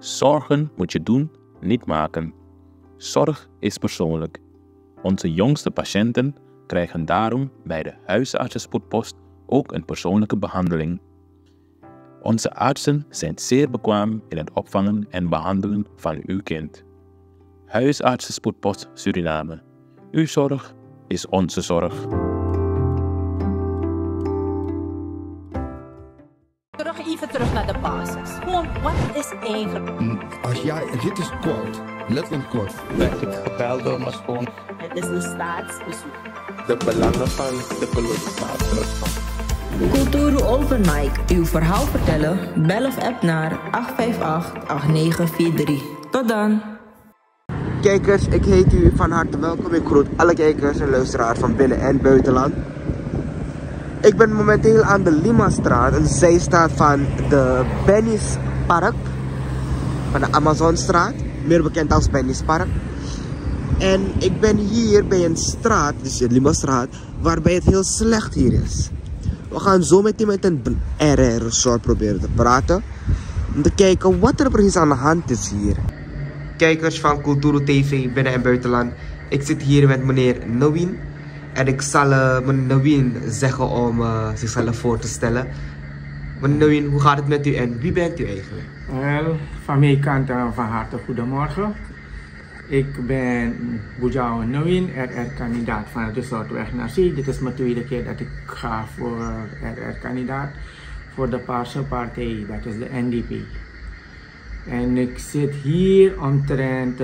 Zorgen moet je doen, niet maken. Zorg is persoonlijk. Onze jongste patiënten krijgen daarom bij de huisartsenspoedpost ook een persoonlijke behandeling. Onze artsen zijn zeer bekwaam in het opvangen en behandelen van uw kind. Huisartsenspoedpost Suriname. Uw zorg is onze zorg. Even terug naar de basis. Gewoon, wat is eigenlijk? Dit is kort, letterlijk kort. Ben ik gebeld door mijn schoon. Het is een staatsbezoek. De belangen van de kolonisator. Kulturu Open Mic. Uw verhaal vertellen? Bel of app naar 858-8943. Tot dan. Kijkers, ik heet u van harte welkom. Ik groet alle kijkers en luisteraars van binnen- en buitenland. Ik ben momenteel aan de Limastraat, een zijstraat van de Benny's Park. Van de Amazonstraat, meer bekend als Benny's Park. En ik ben hier bij een straat, dus de Limastraat, waarbij het heel slecht hier is. We gaan zo meteen met een RR-resort proberen te praten. Om te kijken wat er precies aan de hand is hier. Kijkers van Kulturu TV, binnen- en buitenland. Ik zit hier met meneer Nawin. En ik zal meneer Nawin zeggen om zichzelf voor te stellen. Meneer Nawin, hoe gaat het met u en wie bent u eigenlijk? Wel, van mijn kant van harte goedemorgen. Ik ben Boujou Nawin, RR-kandidaat van het resort Weg naar Zee. Dit is mijn tweede keer dat ik ga voor RR-kandidaat voor de Paarse Partij, dat is de NDP. En ik zit hier omtrent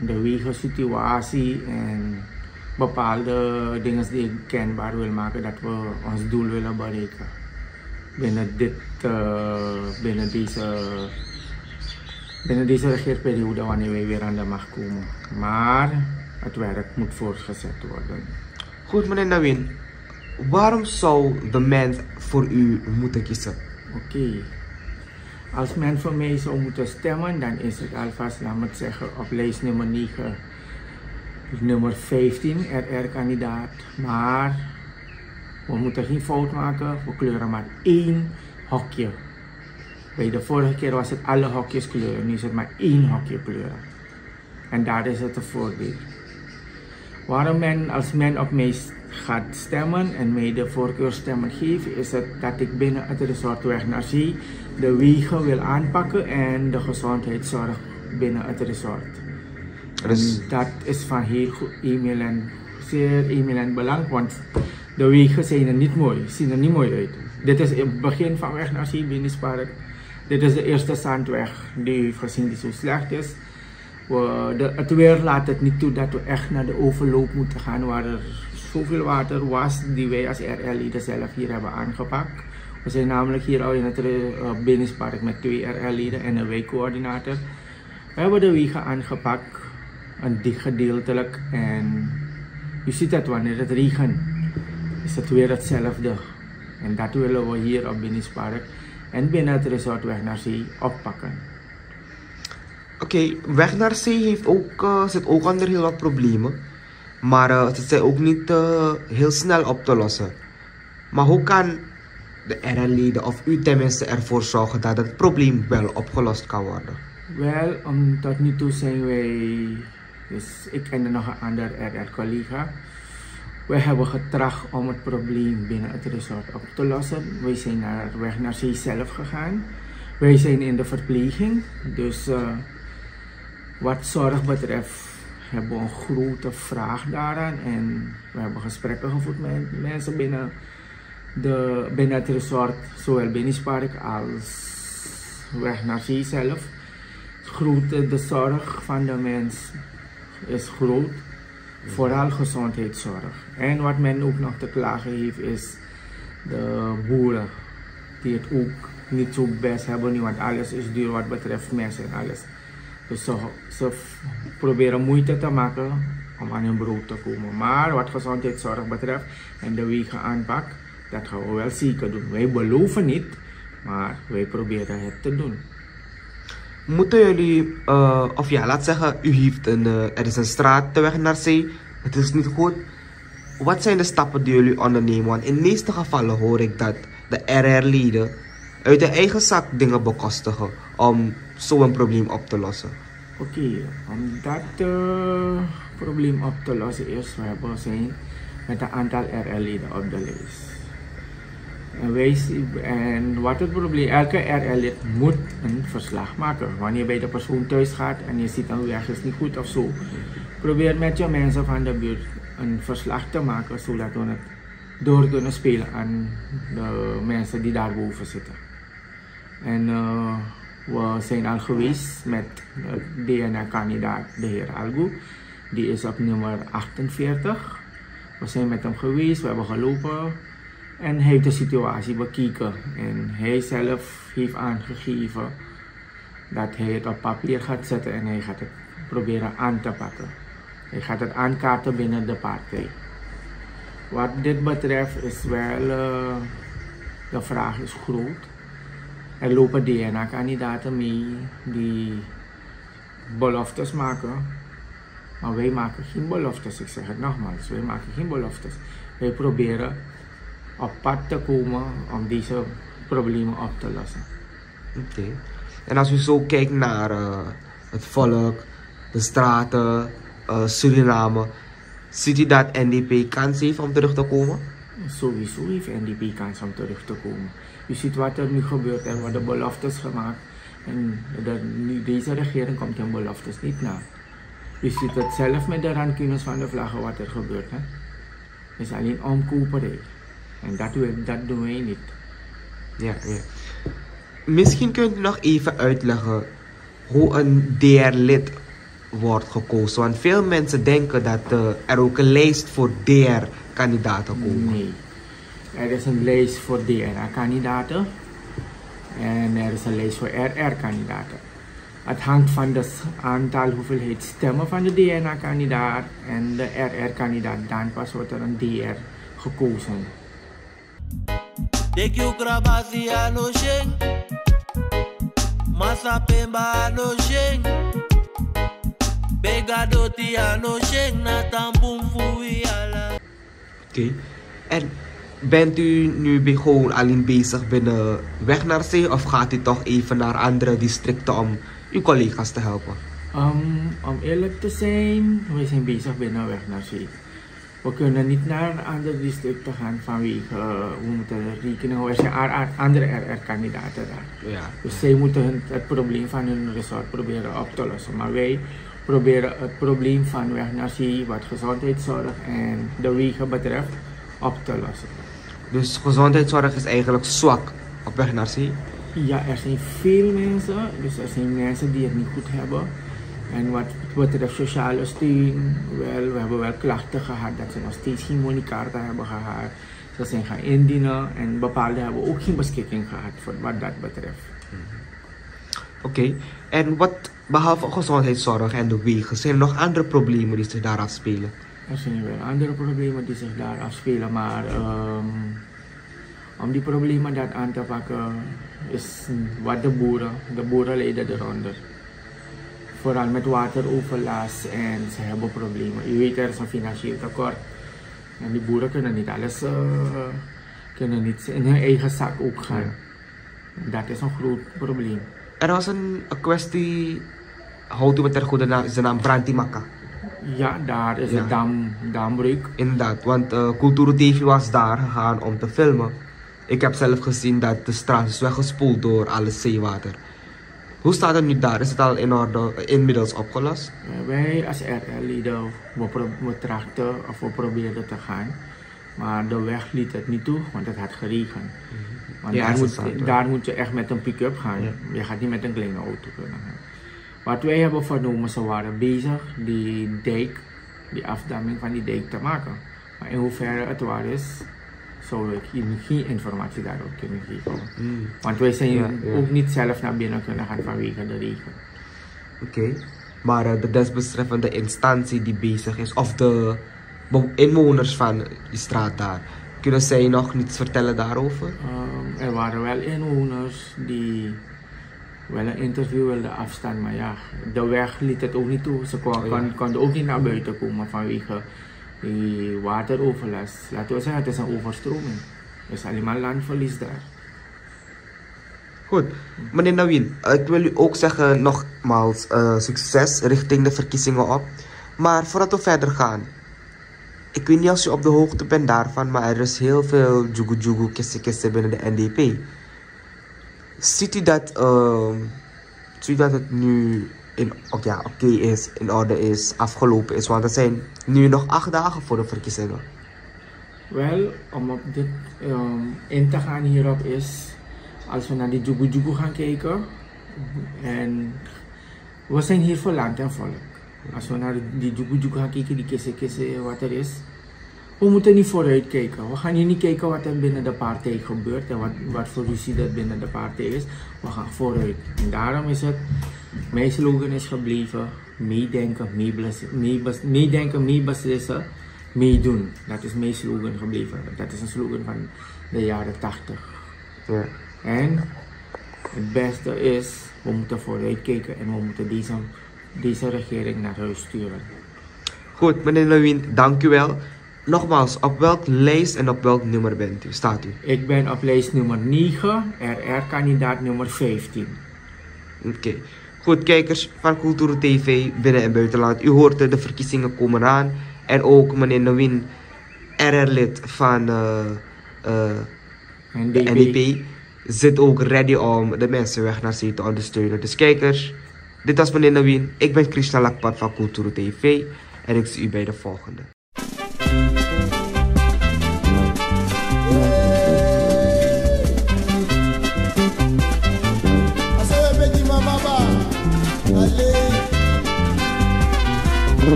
de wegensituatie en bepaalde dingen die ik kenbaar wil maken dat we ons doel willen bereiken binnen deze regeerperiode wanneer wij weer aan de macht komen. Maar het werk moet voortgezet worden. Goed meneer Nawin, waarom zou de mens voor u moeten kiezen? Oké. Als men voor mij zou moeten stemmen, dan is het alvast, laat me het zeggen, op lijst nummer 9. Nummer 15, RR-kandidaat. Maar we moeten geen fout maken, we kleuren maar één hokje. Bij de vorige keer was het alle hokjes kleuren, nu is het maar één hokje kleuren. En daar is het een voordeel. Waarom als men op mij gaat stemmen en mij de voorkeurstemmen geeft, is het dat ik binnen het resort Weg naar Zee de wegen wil aanpakken en de gezondheidszorg binnen het resort. Dus dat is van heel zeer eminent belang, want de wegen zien er niet mooi uit. Dit is het begin van Weg naar Zee, Benny's Park. Dit is de eerste zandweg die u heeft gezien die zo slecht is. Het weer laat het niet toe dat we echt naar de overloop moeten gaan waar er zoveel water was die wij als RR-leden zelf hier hebben aangepakt. We zijn namelijk hier al in het Benny's Park met 2 RR-leden en een wijkcoördinator. We hebben de wegen aangepakt. Gedeeltelijk en je ziet het wanneer het regent is het weer hetzelfde en dat willen we hier op Benny's Park en binnen het resort Weg naar Zee oppakken. Oké, Weg naar Zee zit ook onder heel wat problemen, maar het zijn ook niet heel snel op te lossen. Maar hoe kan de RR-leden of u tenminste ervoor zorgen dat het probleem wel opgelost kan worden? Wel, tot nu toe zijn wij, dus ik en nog een ander RR-collega, wij hebben getracht om het probleem binnen het resort op te lossen. Wij zijn naar Weg naar Zee zelf gegaan. Wij zijn in de verpleging, dus wat zorg betreft hebben we een grote vraag daaraan. En we hebben gesprekken gevoerd met mensen binnen het resort, zowel Benny's Park als Weg naar Zee zelf. De zorg van de mens is groot, vooral gezondheidszorg. En wat men ook nog te klagen heeft is de boeren, die het ook niet zo best hebben nu, want alles is duur wat betreft mes en alles. Dus ze proberen moeite te maken om aan hun brood te komen. Maar wat gezondheidszorg betreft en de wegen aanpak, dat gaan we wel zeker doen. Wij beloven niet, maar wij proberen het te doen. Moeten jullie, of ja, laat zeggen, u heeft er is een straat de Weg naar Zee, het is niet goed. Wat zijn de stappen die jullie ondernemen? Want in de meeste gevallen hoor ik dat de RR-leden uit de eigen zak dingen bekostigen om zo'n probleem op te lossen? Oké, om dat probleem op te lossen is, we zijn met een aantal RL-leden op de lijst. En wat het probleem, elke RL-lid moet een verslag maken. Wanneer je bij de persoon thuis gaat en je ziet een weg is niet goed of zo, probeer met je mensen van de buurt een verslag te maken, zodat we het door kunnen spelen aan de mensen die daarboven zitten. En we zijn al geweest met de DNA-kandidaat, de heer Algu. Die is op nummer 48. We zijn met hem geweest, we hebben gelopen. En hij heeft de situatie bekeken. En hij zelf heeft aangegeven dat hij het op papier gaat zetten en hij gaat het proberen aan te pakken. Hij gaat het aankaarten binnen de partij. Wat dit betreft is wel, de vraag is groot. Er lopen DNA-kandidaten mee die beloftes maken. Maar wij maken geen beloftes, ik zeg het nogmaals, wij maken geen beloftes. Wij proberen op pad te komen om deze problemen op te lossen. Oké. En als u zo kijkt naar het volk, de straten, Suriname, ziet u dat NDP kans heeft om terug te komen? Sowieso heeft NDP kans om terug te komen. U ziet wat er nu gebeurt, er worden beloftes gemaakt en deze regering komt hun beloftes niet na. U ziet het zelf met de rancunes van de vlaggen wat er gebeurt. Het is alleen omkoperij. En dat doen wij niet. Ja. Misschien kunt u nog even uitleggen hoe een DR-lid wordt gekozen. Want veel mensen denken dat er ook een lijst voor DR-kandidaten komen. Nee, er is een lijst voor DNA-kandidaten en er is een lijst voor RR-kandidaten. Het hangt van het aantal hoeveelheid stemmen van de DNA-kandidaat en de RR-kandidaat. Dan pas wordt er een DR gekozen. Dek you krabasi ano sheng, masapemba ano sheng, begadoti ano sheng, natambum fui ala. Oké. En bent u nu gewoon alleen bezig binnen Weg naar Zee of gaat u toch even naar andere districten om uw collega's te helpen? Om eerlijk te zijn, we zijn bezig binnen Weg naar Zee. We kunnen niet naar andere districten gaan vanwege, we moeten rekening houden. Er zijn andere RR-kandidaten daar. Ja. Dus zij moeten het probleem van hun resort proberen op te lossen. Maar wij proberen het probleem van Weg naar Zee, wat gezondheidszorg en de wegen betreft, op te lossen. Dus gezondheidszorg is eigenlijk zwak op Weg naar Zee? Ja, er zijn veel mensen, dus er zijn mensen die het niet goed hebben. En wat betreft sociale steun, we hebben wel klachten gehad dat ze nog steeds geen moneykaarten hebben gehad. Ze zijn gaan indienen en bepaalde hebben ook geen beschikking gehad voor wat dat betreft. Oké. En wat behalve gezondheidszorg en de wegen, zijn er nog andere problemen die zich daar afspelen? Er zijn wel andere problemen die zich daar afspelen, maar om die problemen dat aan te pakken is wat de boeren lijden eronder. Vooral met wateroverlast en ze hebben problemen. U weet, er is een financieel tekort. En die boeren kunnen niet alles, kunnen niet in hun eigen zak ook gaan. Ja. Dat is een groot probleem. Er was een kwestie, houdt u met ter goede naam, zijn naam Brantimaka. Ja, daar is een dambreuk. Inderdaad, want Cultuur TV was daar gegaan om te filmen. Ik heb zelf gezien dat de straat is weggespoeld door alle zeewater. Hoe staat het nu daar? Is het al in orde, inmiddels opgelost? Wij als RL-leden, we trachten of we probeerden te gaan. Maar de weg liet het niet toe, want het had geregend. Want ja, daar moet je echt met een pick-up gaan. Ja. Je gaat niet met een kleine auto kunnen gaan. Wat wij hebben vernomen, ze waren bezig die dijk, die afdamming van die dijk te maken. Maar in hoeverre het waar is, zou ik geen informatie daarop kunnen geven. Want wij zijn ook niet zelf naar binnen kunnen gaan vanwege de regen. Oké. Maar de desbetreffende instantie die bezig is, of de inwoners van die straat daar, kunnen zij nog niets vertellen daarover? Er waren wel inwoners die wel een interview wilden afstaan, maar ja, de weg liet het ook niet toe. Ze konden ook niet naar buiten komen vanwege die wateroverlast. Laten we zeggen, het is een overstroming. Er is alleen maar landverlies daar. Goed, meneer Nawin, ik wil u ook zeggen nogmaals succes richting de verkiezingen op. Maar voordat we verder gaan, ik weet niet of u op de hoogte bent daarvan, maar er is heel veel jugu-jugu, kisse binnen de NDP. Ziet u dat het nu oké is, in orde is, afgelopen is? Want er zijn nu nog 8 dagen voor de verkiezingen. Wel, om op dit in te gaan hierop is, als we naar die jugu-jugu gaan kijken, en we zijn hier voor land en volk. Als we naar die jugu-jugu gaan kijken, die kisse wat er is, we moeten niet vooruit kijken. We gaan hier niet kijken wat er binnen de partij gebeurt en wat voor ruzie dat binnen de partij is. We gaan vooruit. En daarom is het, mijn slogan is gebleven, meedenken, meebeslissen, meedoen. Dat is mijn slogan gebleven. Dat is een slogan van de jaren 80. Ja. En het beste is, we moeten vooruit kijken en we moeten deze regering naar huis sturen. Goed, meneer Nawin, dank u wel. Nogmaals, op welk lijst en op welk nummer bent u? Staat u? Ik ben op lijst nummer 9, RR-kandidaat nummer 15. Oké. Goed, kijkers van Kulturo TV, binnen- en buitenland. U hoort de verkiezingen komen aan. En ook meneer Nawin, RR-lid van de NDP, zit ook ready om de mensen weg naar zee te ondersteunen. Dus kijkers, dit was meneer Nawin. Ik ben Krishna Lakpat van Kulturo TV. En ik zie u bij de volgende.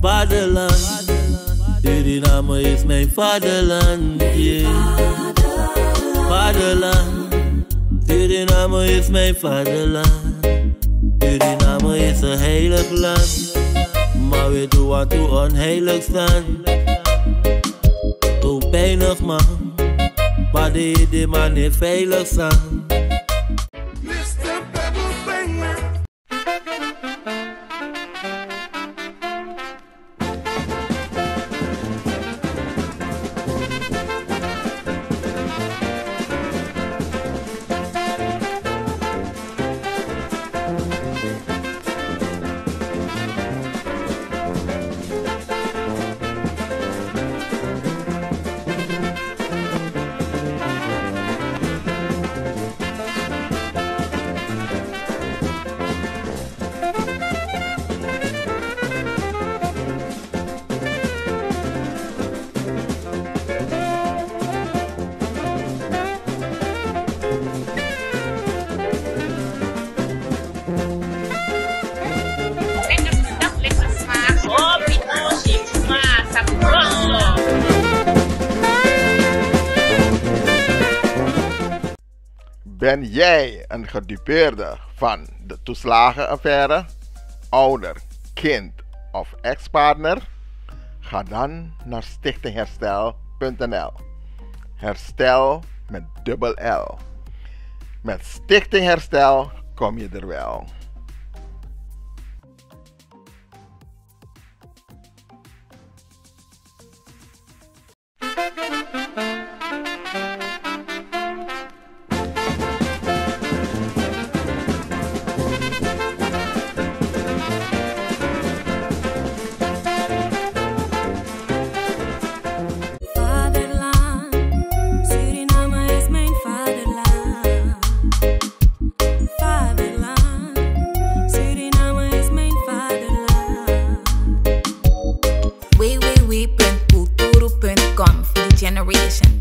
Vaderland, Suriname is mijn vaderland, yeah. Vaderland, Suriname is mijn vaderland. Suriname is een heilig land, maar we doen wat toe onheilig staan. Zo pijnig man, maar de man is veilig staan. Ben jij een gedupeerde van de toeslagenaffaire, ouder, kind of ex-partner? Ga dan naar stichtingherstel.nl. Herstel met dubbel L. Met Stichting Herstel kom je er wel. Generation.